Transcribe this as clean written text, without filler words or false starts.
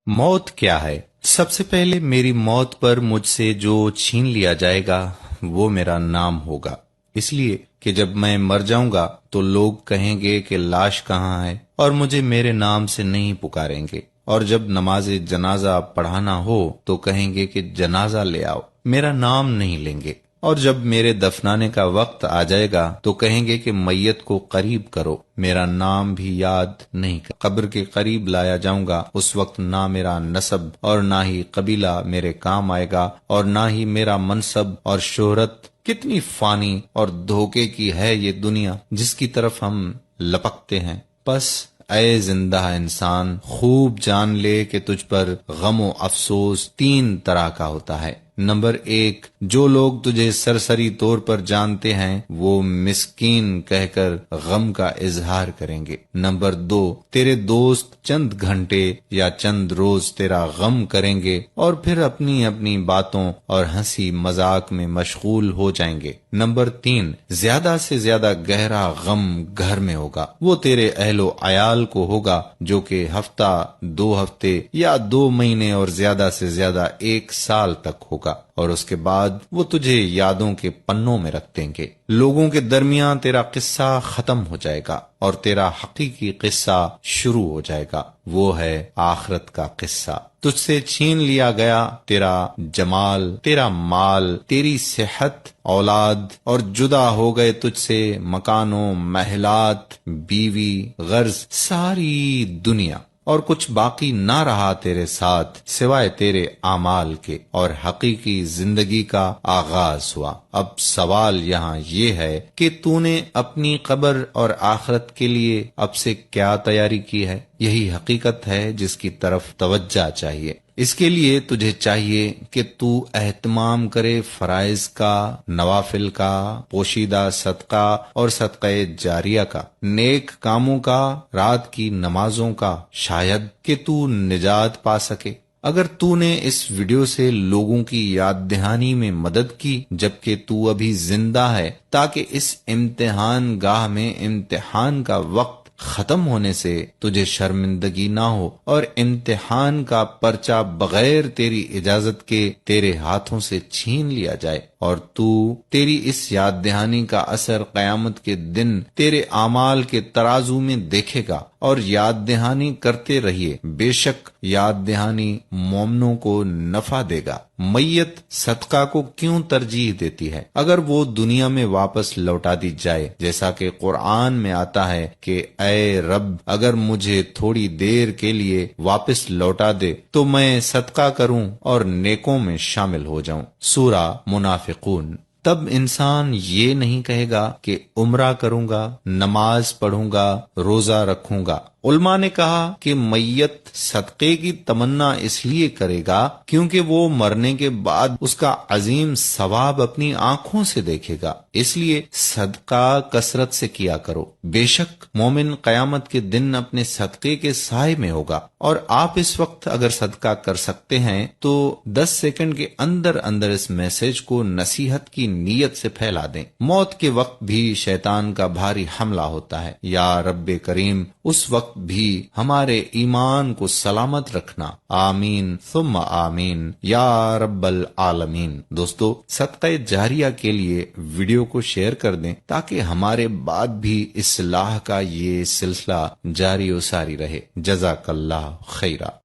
موت کیا ہے؟ سب سے پہلے میری موت پر مجھ سے جو چھین لیا جائے گا وہ میرا نام ہوگا، اس لیے کہ جب میں مر جاؤں گا تو لوگ کہیں گے کہ لاش کہاں ہے، اور مجھے میرے نام سے نہیں پکاریں گے۔ اور جب نماز جنازہ پڑھانا ہو تو کہیں گے کہ جنازہ لے آؤ، میرا نام نہیں لیں گے۔ اور جب میرے دفنانے کا وقت آ جائے گا تو کہیں گے کہ میت کو قریب کرو، میرا نام بھی یاد نہیں قبر کے قریب لایا جاؤں گا، اس وقت نہ میرا نسب اور نہ ہی قبیلہ میرے کام آئے گا، اور نہ ہی میرا منصب اور شہرت۔ کتنی فانی اور دھوکے کی ہے یہ دنیا جس کی طرف ہم لپکتے ہیں۔ بس اے زندہ انسان، خوب جان لے کہ تجھ پر غم و افسوس تین طرح کا ہوتا ہے۔ نمبر 1، جو لوگ تجھے سرسری طور پر جانتے ہیں وہ مسکین کہہ کر غم کا اظہار کریں گے۔ نمبر 2، تیرے دوست چند گھنٹے یا چند روز تیرا غم کریں گے اور پھر اپنی اپنی باتوں اور ہنسی مذاق میں مشغول ہو جائیں گے۔ نمبر 3، زیادہ سے زیادہ گہرا غم گھر میں ہوگا، وہ تیرے اہل و عیال کو ہوگا، جو کہ ہفتہ، 2 ہفتے یا 2 مہینے اور زیادہ سے زیادہ 1 سال تک ہوگا، اور اس کے بعد وہ تجھے یادوں کے پنوں میں رکھ دیں گے۔ لوگوں کے درمیان تیرا قصہ ختم ہو جائے گا اور تیرا حقیقی قصہ شروع ہو جائے گا، وہ ہے آخرت کا قصہ۔ تجھ سے چھین لیا گیا تیرا جمال، تیرا مال، تیری صحت، اولاد، اور جدا ہو گئے تجھ سے مکانوں، محلات، بیوی، غرض، ساری دنیا، اور کچھ باقی نہ رہا تیرے ساتھ سوائے تیرے اعمال کے، اور حقیقی زندگی کا آغاز ہوا۔ اب سوال یہاں یہ ہے کہ تو نے اپنی قبر اور آخرت کے لیے اب سے کیا تیاری کی ہے؟ یہی حقیقت ہے جس کی طرف توجہ چاہیے۔ اس کے لیے تجھے چاہیے کہ تو اہتمام کرے فرائض کا، نوافل کا، پوشیدہ صدقہ اور صدقہ جاریہ کا، نیک کاموں کا، رات کی نمازوں کا، شاید کہ تو نجات پا سکے۔ اگر تو نے اس ویڈیو سے لوگوں کی یاد دہانی میں مدد کی جبکہ تو ابھی زندہ ہے، تاکہ اس امتحان گاہ میں امتحان کا وقت ختم ہونے سے تجھے شرمندگی نہ ہو اور امتحان کا پرچہ بغیر تیری اجازت کے تیرے ہاتھوں سے چھین لیا جائے، اور تو تیری اس یاد دہانی کا اثر قیامت کے دن تیرے اعمال کے ترازو میں دیکھے گا۔ اور یاد دہانی کرتے رہیے، بے شک یاد دہانی مومنوں کو نفع دے گا۔ میت صدقہ کو کیوں ترجیح دیتی ہے؟ اگر وہ دنیا میں واپس لوٹا دی جائے، جیسا کہ قرآن میں آتا ہے کہ اے رب، اگر مجھے تھوڑی دیر کے لیے واپس لوٹا دے تو میں صدقہ کروں اور نیکوں میں شامل ہو جاؤں۔ سورہ منافقون۔ تب انسان یہ نہیں کہے گا کہ عمرہ کروں گا، نماز پڑھوں گا، روزہ رکھوں گا۔ علماء نے کہا کہ میت صدقے کی تمنا اس لیے کرے گا کیونکہ وہ مرنے کے بعد اس کا عظیم ثواب اپنی آنکھوں سے دیکھے گا، اس لیے صدقہ کثرت سے کیا کرو۔ بے شک مومن قیامت کے دن اپنے صدقے کے سائے میں ہوگا، اور آپ اس وقت اگر صدقہ کر سکتے ہیں تو 10 سیکنڈ کے اندر اندر اس میسج کو نصیحت کی نیت سے پھیلا دیں۔ موت کے وقت بھی شیطان کا بھاری حملہ ہوتا ہے، یا رب کریم اس وقت بھی ہمارے ایمان کو سلامت رکھنا، آمین ثم آمین یا رب العالمین۔ دوستو، صدقہ جاریہ کے لیے ویڈیو کو شیئر کر دیں تاکہ ہمارے بعد بھی اصلاح کا یہ سلسلہ جاری و ساری رہے۔ جزاک اللہ خیرہ۔